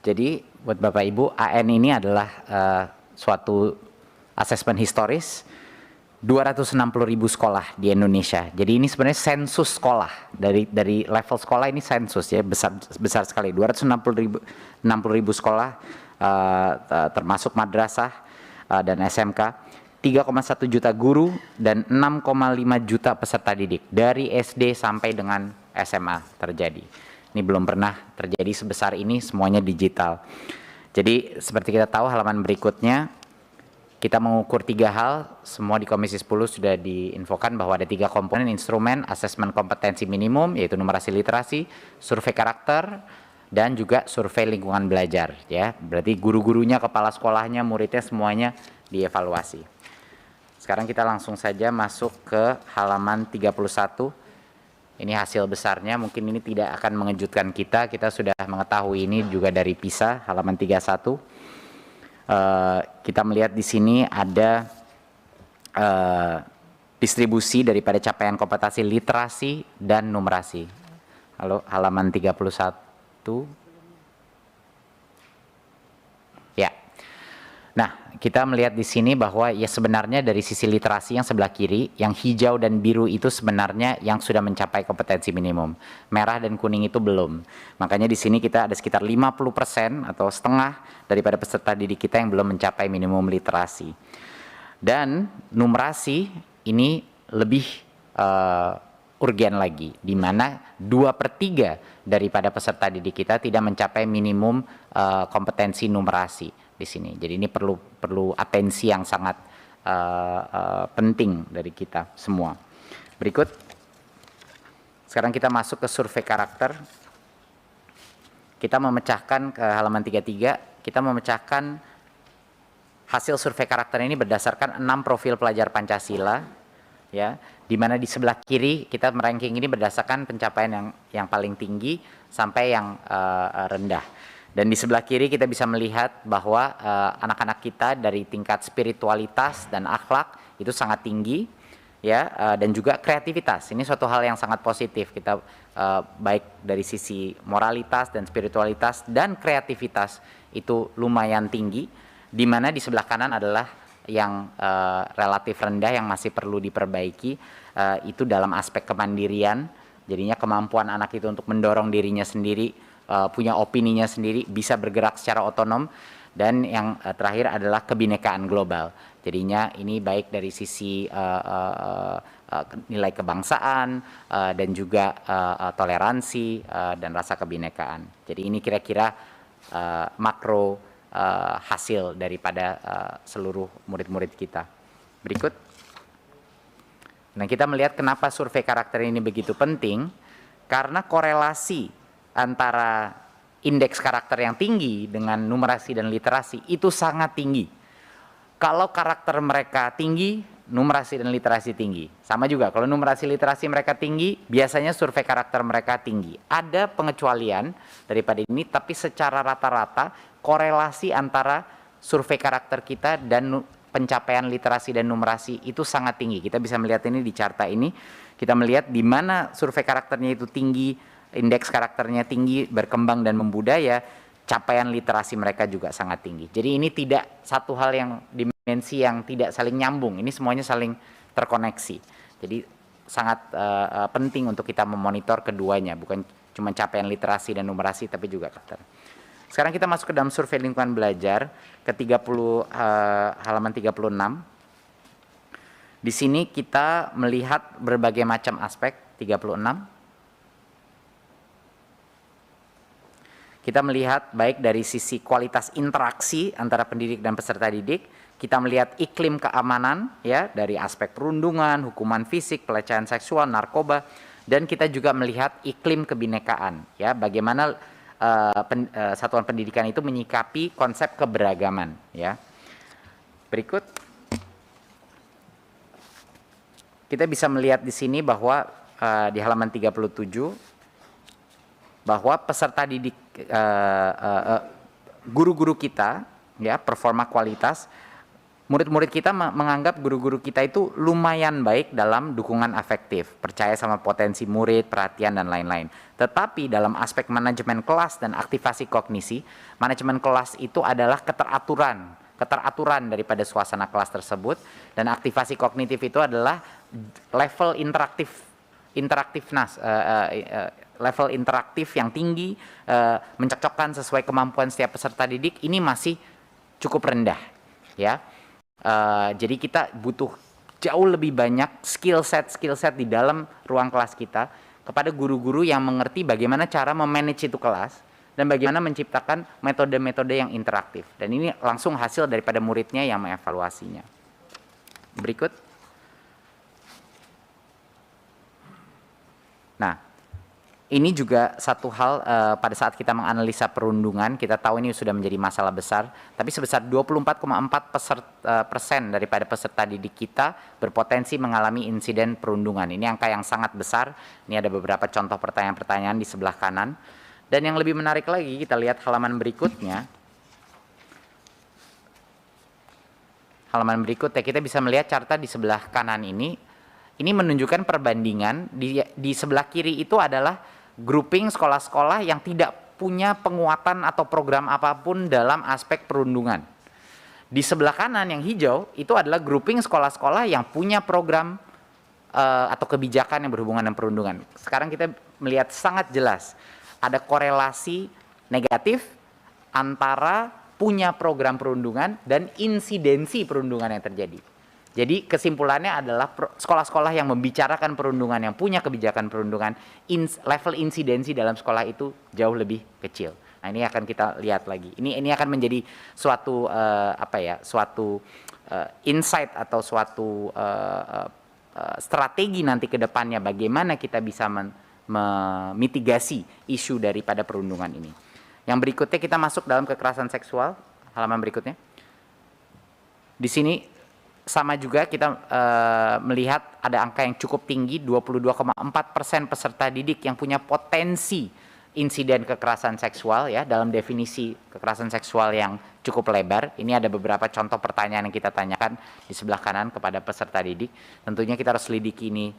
Jadi buat Bapak Ibu, AN ini adalah suatu asesmen historis 260.000 sekolah di Indonesia. Jadi ini sebenarnya sensus sekolah, dari level sekolah ini sensus ya, besar sekali. 260.000 sekolah termasuk madrasah dan SMK, 3,1 juta guru dan 6,5 juta peserta didik dari SD sampai dengan SMA terjadi. Ini belum pernah terjadi sebesar ini, semuanya digital. Jadi seperti kita tahu halaman berikutnya, kita mengukur 3 hal, semua di Komisi 10 sudah diinfokan bahwa ada 3 komponen instrumen asesmen kompetensi minimum, yaitu numerasi literasi, survei karakter, dan juga survei lingkungan belajar. Ya, berarti guru-gurunya, kepala sekolahnya, muridnya semuanya dievaluasi. Sekarang kita langsung saja masuk ke halaman 31. Ini hasil besarnya, mungkin ini tidak akan mengejutkan kita sudah mengetahui ini juga dari PISA, halaman 31. Kita melihat di sini ada distribusi daripada capaian kompetensi literasi dan numerasi. Halo, halaman 31. Ya. Nah, kita melihat di sini bahwa ya sebenarnya dari sisi literasi yang sebelah kiri, yang hijau dan biru itu sebenarnya yang sudah mencapai kompetensi minimum. Merah dan kuning itu belum. Makanya di sini kita ada sekitar 50% atau setengah daripada peserta didik kita yang belum mencapai minimum literasi. Dan numerasi ini lebih urgen lagi, di mana 2/3 daripada peserta didik kita tidak mencapai minimum kompetensi numerasi di sini. Jadi ini perlu atensi yang sangat penting dari kita semua. Berikut, sekarang kita masuk ke survei karakter. Kita memecahkan ke halaman 33, kita memecahkan hasil survei karakter ini berdasarkan 6 profil pelajar Pancasila, ya, di mana di sebelah kiri kita meranking ini berdasarkan pencapaian yang paling tinggi sampai yang rendah. Dan di sebelah kiri kita bisa melihat bahwa anak-anak kita dari tingkat spiritualitas dan akhlak itu sangat tinggi, ya, dan juga kreativitas. Ini suatu hal yang sangat positif. Kita baik dari sisi moralitas dan spiritualitas dan kreativitas itu lumayan tinggi, di mana di sebelah kanan adalah yang relatif rendah yang masih perlu diperbaiki, itu dalam aspek kemandirian. Jadinya kemampuan anak itu untuk mendorong dirinya sendiri, punya opininya sendiri, bisa bergerak secara otonom. Dan yang terakhir adalah kebinekaan global. Jadinya ini baik dari sisi nilai kebangsaan dan juga toleransi dan rasa kebinekaan. Jadi ini kira-kira makro hasil daripada seluruh murid-murid kita. Berikut. Nah, kita melihat kenapa survei karakter ini begitu penting, karena korelasi antara indeks karakter yang tinggi dengan numerasi dan literasi itu sangat tinggi. Kalau karakter mereka tinggi, numerasi dan literasi tinggi. Sama juga, kalau numerasi literasi mereka tinggi, biasanya survei karakter mereka tinggi. Ada pengecualian daripada ini, tapi secara rata-rata korelasi antara survei karakter kita dan pencapaian literasi dan numerasi itu sangat tinggi. Kita bisa melihat ini di carta ini. Kita melihat di mana survei karakternya itu tinggi, indeks karakternya tinggi, berkembang dan membudaya, capaian literasi mereka juga sangat tinggi. Jadi ini tidak satu hal yang dimensi yang tidak saling nyambung, ini semuanya saling terkoneksi. Jadi sangat penting untuk kita memonitor keduanya, bukan cuma capaian literasi dan numerasi, tapi juga karakter. Sekarang kita masuk ke dalam survei lingkungan belajar ke 30 halaman 36. Di sini kita melihat berbagai macam aspek. 36. Kita melihat baik dari sisi kualitas interaksi antara pendidik dan peserta didik, kita melihat iklim keamanan, ya, dari aspek perundungan, hukuman fisik, pelecehan seksual, narkoba, dan kita juga melihat iklim kebinekaan, ya, bagaimana satuan pendidikan itu menyikapi konsep keberagaman, ya. Berikut, kita bisa melihat di sini bahwa di halaman 37 bahwa peserta didik, guru-guru kita, ya, performa kualitas murid-murid kita menganggap guru-guru kita itu lumayan baik dalam dukungan afektif, percaya sama potensi murid, perhatian, dan lain-lain. Tetapi dalam aspek manajemen kelas dan aktivasi kognisi, manajemen kelas itu adalah keteraturan daripada suasana kelas tersebut, dan aktivasi kognitif itu adalah level level interaktif yang tinggi, mencocokkan sesuai kemampuan setiap peserta didik, ini masih cukup rendah, ya. Jadi kita butuh jauh lebih banyak skill set di dalam ruang kelas kita kepada guru-guru yang mengerti bagaimana cara memanage itu kelas dan bagaimana menciptakan metode-metode yang interaktif. Dan ini langsung hasil daripada muridnya yang mengevaluasinya. Berikut. Nah, ini juga satu hal pada saat kita menganalisa perundungan, kita tahu ini sudah menjadi masalah besar, tapi sebesar 24,4% daripada peserta didik kita berpotensi mengalami insiden perundungan. Ini angka yang sangat besar. Ini ada beberapa contoh pertanyaan-pertanyaan di sebelah kanan. Dan yang lebih menarik lagi, kita lihat halaman berikutnya. Halaman berikutnya, kita bisa melihat carta di sebelah kanan ini. Ini menunjukkan perbandingan, di sebelah kiri itu adalah grouping sekolah-sekolah yang tidak punya penguatan atau program apapun dalam aspek perundungan. Di sebelah kanan yang hijau itu adalah grouping sekolah-sekolah yang punya program atau kebijakan yang berhubungan dengan perundungan. Sekarang kita melihat sangat jelas ada korelasi negatif antara punya program perundungan dan insidensi perundungan yang terjadi. Jadi kesimpulannya adalah sekolah-sekolah yang membicarakan perundungan, yang punya kebijakan perundungan, level insidensi dalam sekolah itu jauh lebih kecil. Nah, ini akan kita lihat lagi. Ini akan menjadi suatu insight atau suatu strategi nanti ke depannya bagaimana kita bisa memitigasi isu daripada perundungan ini. Yang berikutnya kita masuk dalam kekerasan seksual, halaman berikutnya. Di sini sama juga kita melihat ada angka yang cukup tinggi, 22,4% peserta didik yang punya potensi insiden kekerasan seksual, ya, dalam definisi kekerasan seksual yang cukup lebar. Ini ada beberapa contoh pertanyaan yang kita tanyakan di sebelah kanan kepada peserta didik. Tentunya kita harus selidiki ini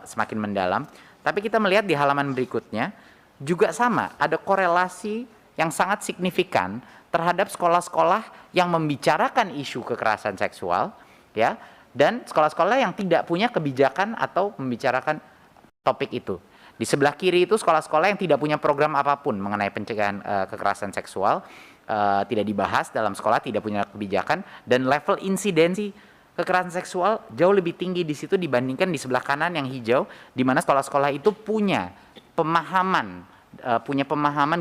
semakin mendalam. Tapi kita melihat di halaman berikutnya juga sama, ada korelasi yang sangat signifikan terhadap sekolah-sekolah yang membicarakan isu kekerasan seksual, ya, dan sekolah-sekolah yang tidak punya kebijakan atau membicarakan topik itu. Di sebelah kiri itu sekolah-sekolah yang tidak punya program apapun mengenai pencegahan kekerasan seksual, tidak dibahas dalam sekolah, tidak punya kebijakan, dan level insidensi kekerasan seksual jauh lebih tinggi di situ dibandingkan di sebelah kanan yang hijau, di mana sekolah-sekolah itu punya pemahaman,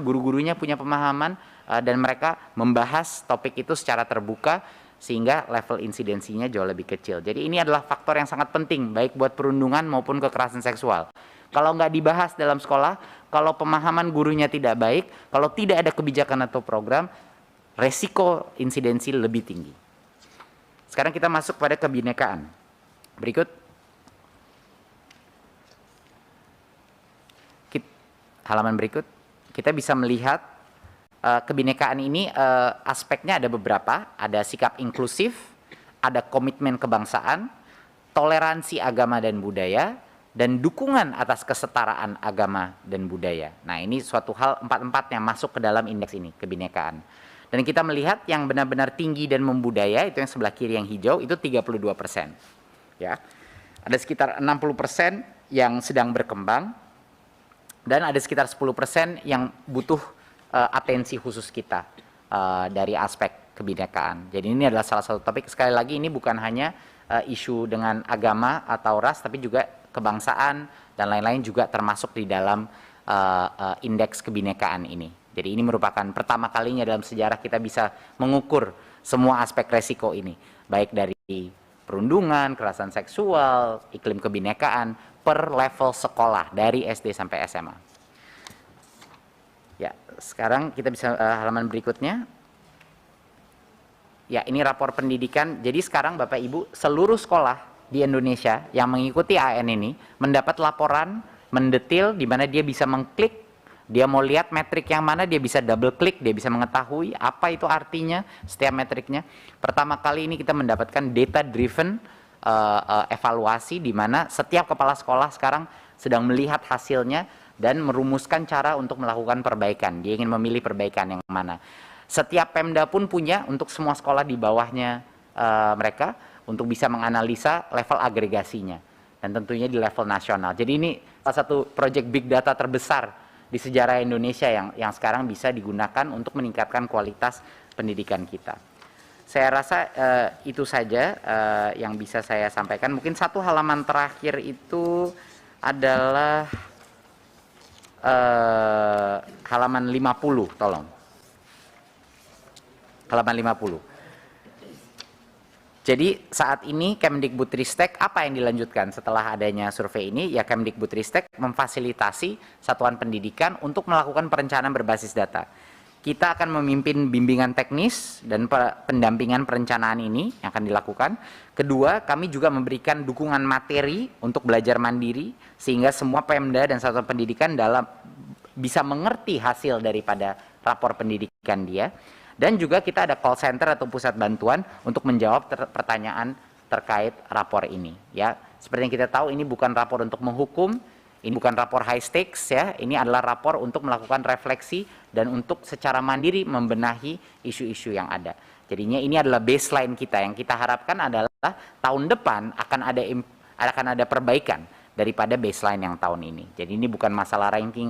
guru-gurunya punya pemahaman, dan mereka membahas topik itu secara terbuka, sehingga level insidensinya jauh lebih kecil. Jadi ini adalah faktor yang sangat penting baik buat perundungan maupun kekerasan seksual. Kalau nggak dibahas dalam sekolah, kalau pemahaman gurunya tidak baik, kalau tidak ada kebijakan atau program, resiko insidensi lebih tinggi. Sekarang kita masuk pada kebinekaan. Berikut. Halaman berikut. Kita bisa melihat kebinekaan ini aspeknya ada beberapa, ada sikap inklusif, ada komitmen kebangsaan, toleransi agama dan budaya, dan dukungan atas kesetaraan agama dan budaya. Nah, ini suatu hal empat-empatnya masuk ke dalam indeks ini, kebinekaan. Dan kita melihat yang benar-benar tinggi dan membudaya, itu yang sebelah kiri yang hijau, itu 32%. Ya. Ada sekitar 60% yang sedang berkembang, dan ada sekitar 10% yang butuh atensi khusus kita dari aspek kebinekaan. Jadi ini adalah salah satu topik. Sekali lagi ini bukan hanya isu dengan agama atau ras, tapi juga kebangsaan dan lain-lain juga termasuk di dalam indeks kebinekaan ini. Jadi ini merupakan pertama kalinya dalam sejarah kita bisa mengukur semua aspek resiko ini, baik dari perundungan, kekerasan seksual, iklim kebinekaan per level sekolah dari SD sampai SMA. Ya, sekarang kita bisa halaman berikutnya. Ya, ini rapor pendidikan. Jadi sekarang Bapak Ibu, seluruh sekolah di Indonesia yang mengikuti AN ini mendapat laporan mendetil di mana dia bisa mengklik Dia mau lihat metrik yang mana, dia bisa double klik, dia bisa mengetahui apa itu artinya setiap metriknya. Pertama kali ini kita mendapatkan data driven evaluasi, di mana setiap kepala sekolah sekarang sedang melihat hasilnya dan merumuskan cara untuk melakukan perbaikan. Dia ingin memilih perbaikan yang mana. Setiap Pemda pun punya untuk semua sekolah di bawahnya mereka untuk bisa menganalisa level agregasinya, dan tentunya di level nasional. Jadi ini salah satu proyek big data terbesar di sejarah Indonesia yang sekarang bisa digunakan untuk meningkatkan kualitas pendidikan kita. Saya rasa itu saja yang bisa saya sampaikan. Mungkin satu halaman terakhir itu adalah halaman 50, tolong. Halaman 50. Jadi saat ini Kemdikbudristek apa yang dilanjutkan setelah adanya survei ini? Ya, Kemdikbudristek memfasilitasi satuan pendidikan untuk melakukan perencanaan berbasis data. Kita akan memimpin bimbingan teknis dan pendampingan perencanaan ini yang akan dilakukan. Kedua, kami juga memberikan dukungan materi untuk belajar mandiri sehingga semua Pemda dan satuan pendidikan bisa mengerti hasil daripada rapor pendidikan dia. Dan juga kita ada call center atau pusat bantuan untuk menjawab pertanyaan terkait rapor ini. Ya, seperti yang kita tahu, ini bukan rapor untuk menghukum, ini bukan rapor high stakes ya. Ini adalah rapor untuk melakukan refleksi dan untuk secara mandiri membenahi isu-isu yang ada. Jadinya ini adalah baseline kita. Yang kita harapkan adalah tahun depan akan ada perbaikan daripada baseline yang tahun ini. Jadi ini bukan masalah ranking,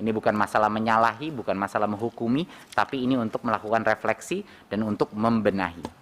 ini bukan masalah menyalahi, bukan masalah menghukumi, tapi ini untuk melakukan refleksi dan untuk membenahi.